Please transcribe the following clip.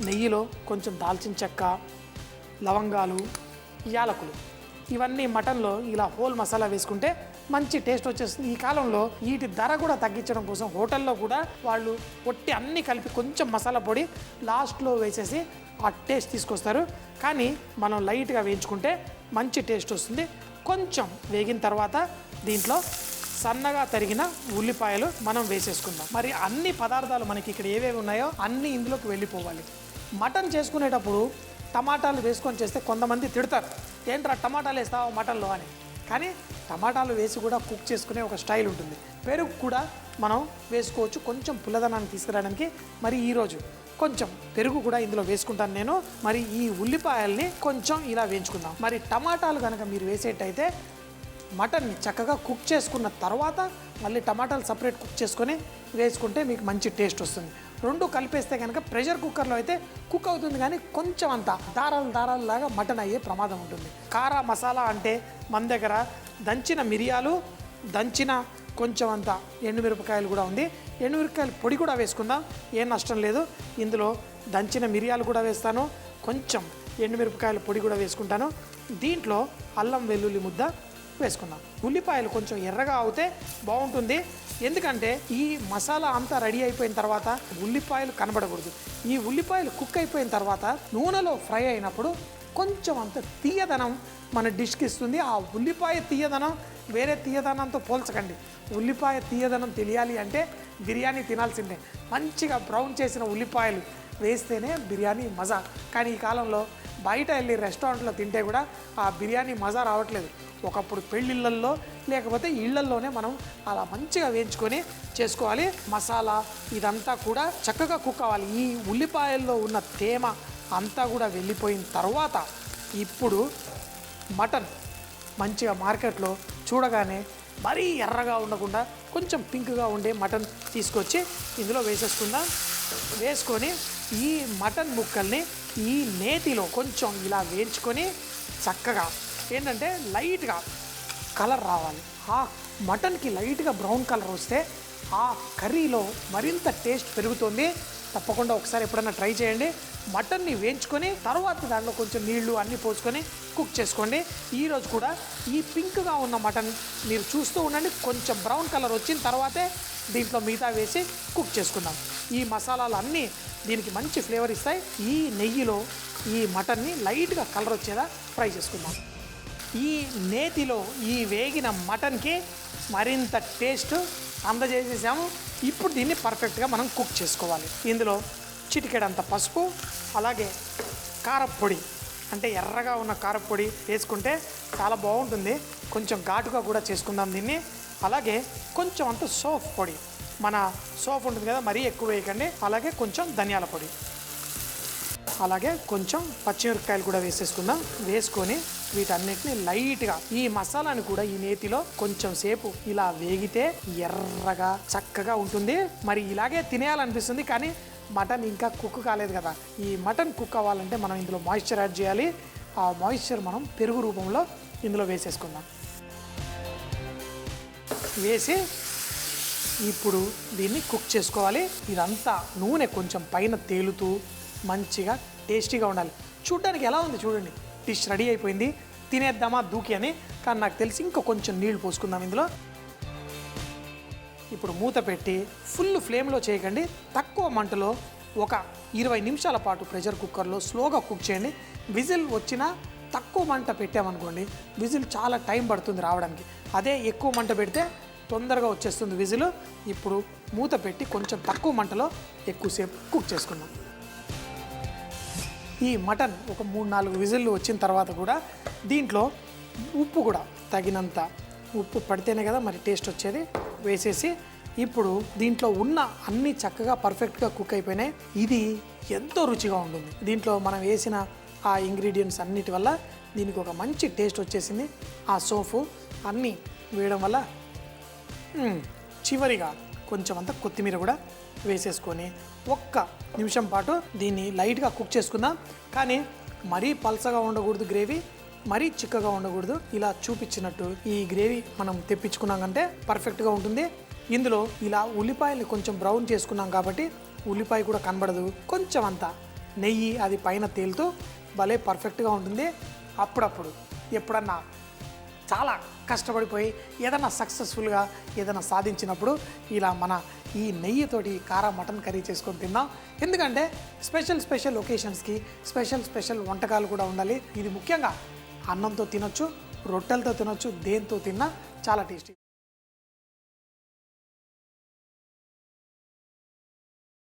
నెయ్యిలో కొంచెం దాల్చిన చెక్క, లవంగాలు, యాలకులు ఇవన్నీ మటన్లో ఇలా హోల్ మసాలా వేసుకుంటే మంచి టేస్ట్ వచ్చేస్తుంది. ఈ కాలంలో వీటి ధర కూడా తగ్గించడం కోసం హోటల్లో కూడా వాళ్ళు పొట్టి అన్నీ కలిపి కొంచెం మసాలా పొడి లాస్ట్లో వేసేసి ఆ టేస్ట్ తీసుకొస్తారు. కానీ మనం లైట్గా వేయించుకుంటే మంచి టేస్ట్ వస్తుంది. కొంచెం వేగిన తర్వాత దీంట్లో సన్నగా తరిగిన ఉల్లిపాయలు మనం వేసేసుకుందాం. మరి అన్ని పదార్థాలు మనకి ఇక్కడ ఏవేవి ఉన్నాయో అన్నీ ఇందులోకి వెళ్ళిపోవాలి. మటన్ చేసుకునేటప్పుడు టమాటాలు వేసుకొని చేస్తే కొంతమంది తిడతారు, ఏంట్రా టమాటాలు వేస్తావు మటన్లో అని. కానీ టమాటాలు వేసి కూడా కుక్ చేసుకునే ఒక స్టైల్ ఉంటుంది. పెరుగు కూడా మనం వేసుకోవచ్చు కొంచెం పుల్లదనాన్ని తీసుకురావడానికి. మరి ఈరోజు కొంచెం పెరుగు కూడా ఇందులో వేసుకుంటాను నేను. మరి ఈ ఉల్లిపాయల్ని కొంచెం ఇలా వేయించుకుందాం. మరి టమాటాలు కనుక మీరు వేసేటైతే మటన్ని చక్కగా కుక్ చేసుకున్న తర్వాత మళ్ళీ టమాటాలు సపరేట్ కుక్ చేసుకొని వేసుకుంటే మీకు మంచి టేస్ట్ వస్తుంది. రెండు కలిపేస్తే కనుక ప్రెషర్ కుక్కర్లో అయితే కుక్ అవుతుంది, కానీ కొంచెం అంత దారాలు లాగా మటన్ అయ్యే ప్రమాదం ఉంటుంది. కారా మసాలా అంటే మన దగ్గర దంచిన మిరియాలు, దంచిన కొంచెం అంత ఎండుమిరపకాయలు కూడా ఉంది. ఎండుమిరపకాయలు పొడి కూడా వేసుకుందాం, ఏం నష్టం లేదు. ఇందులో దంచిన మిరియాలు కూడా వేస్తాను, కొంచెం ఎండుమిరపకాయల పొడి కూడా వేసుకుంటాను. దీంట్లో అల్లం వెల్లుల్లి ముద్ద వేసుకుందాం. ఉల్లిపాయలు కొంచెం ఎర్రగా అవుతే బాగుంటుంది, ఎందుకంటే ఈ మసాలా అంతా రెడీ అయిపోయిన తర్వాత ఉల్లిపాయలు కనబడకూడదు. ఈ ఉల్లిపాయలు కుక్ అయిపోయిన తర్వాత నూనెలో ఫ్రై అయినప్పుడు కొంచెం అంత తీయదనం మన డిష్కి ఇస్తుంది. ఆ ఉల్లిపాయ తీయదనం వేరే తీయదనంతో పోల్చకండి. ఉల్లిపాయ తీయదనం తెలియాలి అంటే బిర్యానీ తినాల్సిందే. మంచిగా బ్రౌన్ చేసిన ఉల్లిపాయలు వేస్తేనే బిర్యానీ మజా. కానీ ఈ కాలంలో బయట వెళ్ళి రెస్టారెంట్లో తింటే కూడా ఆ బిర్యానీ మజా రావట్లేదు. ఒకప్పుడు పెళ్ళిళ్ళల్లో లేకపోతే ఇళ్లల్లోనే మనం అలా మంచిగా వేయించుకొని చేసుకోవాలి. మసాలా ఇదంతా కూడా చక్కగా కుక్ అవ్వాలి. ఈ ఉల్లిపాయల్లో ఉన్న తేమ అంతా కూడా వెళ్ళిపోయిన తర్వాత ఇప్పుడు మటన్ మంచిగా మార్కెట్లో చూడగానే మరీ ఎర్రగా ఉండకుండా కొంచెం పింక్గా ఉండే మటన్ తీసుకొచ్చి ఇందులో వేసేసుకుందాం. వేసుకొని ఈ మటన్ ముక్కల్ని ఈ నేతిలో కొంచెం ఇలా వేయించుకొని చక్కగా ఏంటంటే లైట్గా కలర్ రావాలి. ఆ మటన్కి లైట్గా బ్రౌన్ కలర్ వస్తే ఆ కర్రీలో మరింత టేస్ట్ పెరుగుతుంది. తప్పకుండా ఒకసారి ఎప్పుడైనా ట్రై చేయండి. మటన్ని వేయించుకొని తర్వాత దాంట్లో కొంచెం నీళ్లు అన్నీ పోసుకొని కుక్ చేసుకోండి. ఈరోజు కూడా ఈ పింక్గా ఉన్న మటన్ మీరు చూస్తూ ఉండండి, కొంచెం బ్రౌన్ కలర్ వచ్చిన తర్వాతే దీంట్లో మిగతా వేసి కుక్ చేసుకుందాం. ఈ మసాలాలు అన్నీ దీనికి మంచి ఫ్లేవర్ ఇస్తాయి. ఈ నెయ్యిలో ఈ మటన్ని లైట్గా కలర్ వచ్చేలా ఫ్రై చేసుకుందాం. ఈ నేతిలో ఈ వేగిన మటన్కి మరింత టేస్ట్ అందజేసేసాము. ఇప్పుడు దీన్ని పర్ఫెక్ట్గా మనం కుక్ చేసుకోవాలి. ఇందులో చిటికెడంత పసుపు, అలాగే కారపొడి, అంటే ఎర్రగా ఉన్న కారపొడి వేసుకుంటే చాలా బాగుంటుంది. కొంచెం ఘాటుగా కూడా చేసుకుందాం దీన్ని. అలాగే కొంచెం అంత సోఫ్ పొడి, మన సోఫ్ ఉంటుంది కదా, మరీ ఎక్కువ వేయకండి. అలాగే కొంచెం ధనియాల పొడి, అలాగే కొంచెం పచ్చిమిరపకాయలు కూడా వేసేసుకుందాం. వేసుకొని వీటన్నిటిని లైట్గా ఈ మసాలాని కూడా ఈ నేతిలో కొంచెం సేపు ఇలా వేగితే ఎర్రగా చక్కగా ఉంటుంది. మరి ఇలాగే తినేయాలనిపిస్తుంది, కానీ మటన్ ఇంకా కుక్ కాలేదు కదా. ఈ మటన్ కుక్ అవ్వాలంటే మనం ఇందులో మాయిశ్చర్ యాడ్ చేయాలి. ఆ మాయిశ్చర్ మనం పెరుగు రూపంలో ఇందులో వేసేసుకుందాం. వేసి ఇప్పుడు దీన్ని కుక్ చేసుకోవాలి. ఇదంతా నూనె కొంచెం పైన తేలుతూ మంచిగా టేస్టీగా ఉండాలి. చూడ్డానికి ఎలా ఉంది చూడండి. డిష్ రెడీ అయిపోయింది, తినేద్దామా దూకి అని. కానీ నాకు తెలిసి ఇంకా కొంచెం నీళ్లు పోసుకుందాం ఇందులో. ఇప్పుడు మూత పెట్టి ఫుల్ ఫ్లేమ్లో చేయకండి, తక్కువ మంటలో ఒక 20 నిమిషాల పాటు ప్రెషర్ కుక్కర్లో స్లోగా కుక్ చేయండి. విజిల్ వచ్చినా తక్కువ మంట పెట్టామనుకోండి, విజిల్ చాలా టైం పడుతుంది రావడానికి. అదే ఎక్కువ మంట పెడితే తొందరగా వచ్చేస్తుంది విజిల్. ఇప్పుడు మూత పెట్టి కొంచెం తక్కువ మంటలో ఎక్కువసేపు కుక్ చేసుకుందాం. ఈ మటన్ ఒక 3-4 విజిల్లు వచ్చిన తర్వాత కూడా దీంట్లో ఉప్పు కూడా తగినంత ఉప్పు పడితేనే కదా మరి టేస్ట్ వచ్చేది, వేసేసి ఇప్పుడు దీంట్లో ఉన్న అన్నీ చక్కగా పర్ఫెక్ట్గా కుక్ అయిపోయినాయి. ఇది ఎంతో రుచిగా ఉంటుంది. దీంట్లో మనం వేసిన ఆ ఇంగ్రీడియంట్స్ అన్నిటి వల్ల దీనికి ఒక మంచి టేస్ట్ వచ్చేసింది. ఆ సోఫు అన్నీ వేయడం వల్ల చివరిగా కొంచెం అంత కొత్తిమీర కూడా వేసేసుకొని ఒక్క నిమిషం పాటు దీన్ని లైట్గా కుక్ చేసుకుందాం. కానీ మరీ పల్చగా ఉండకూడదు గ్రేవీ, మరీ చిక్కగా ఉండకూడదు. ఇలా చూపించినట్టు ఈ గ్రేవీ మనం తెప్పించుకున్నాం కంటే పర్ఫెక్ట్గా ఉంటుంది. ఇందులో ఇలా ఉల్లిపాయలు కొంచెం బ్రౌన్ చేసుకున్నాం కాబట్టి ఉల్లిపాయ కూడా కనబడదు. కొంచెం అంత నెయ్యి అది పైన తేలుతూ భలే పర్ఫెక్ట్గా ఉంటుంది. అప్పుడప్పుడు ఎప్పుడన్నా చాలా కష్టపడిపోయి ఏదైనా సక్సెస్ఫుల్గా ఏదైనా సాధించినప్పుడు ఇలా మన ఈ నెయ్యితోటి కారా మటన్ కర్రీ చేసుకొని తిందాం. ఎందుకంటే స్పెషల్ ఒకేషన్స్కి స్పెషల్ వంటకాలు కూడా ఉండాలి. ఇది ముఖ్యంగా అన్నంతో తినొచ్చు, రొట్టెలతో తినొచ్చు, దేంతో తిన్నా చాలా టేస్టీ.